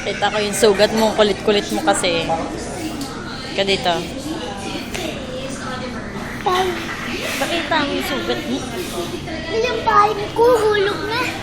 Kita ko yung sugat mo, kulit-kulit mo kasi. Ka dito. Pakita mo yung sugat mo. Yung pahin ko, hulog na.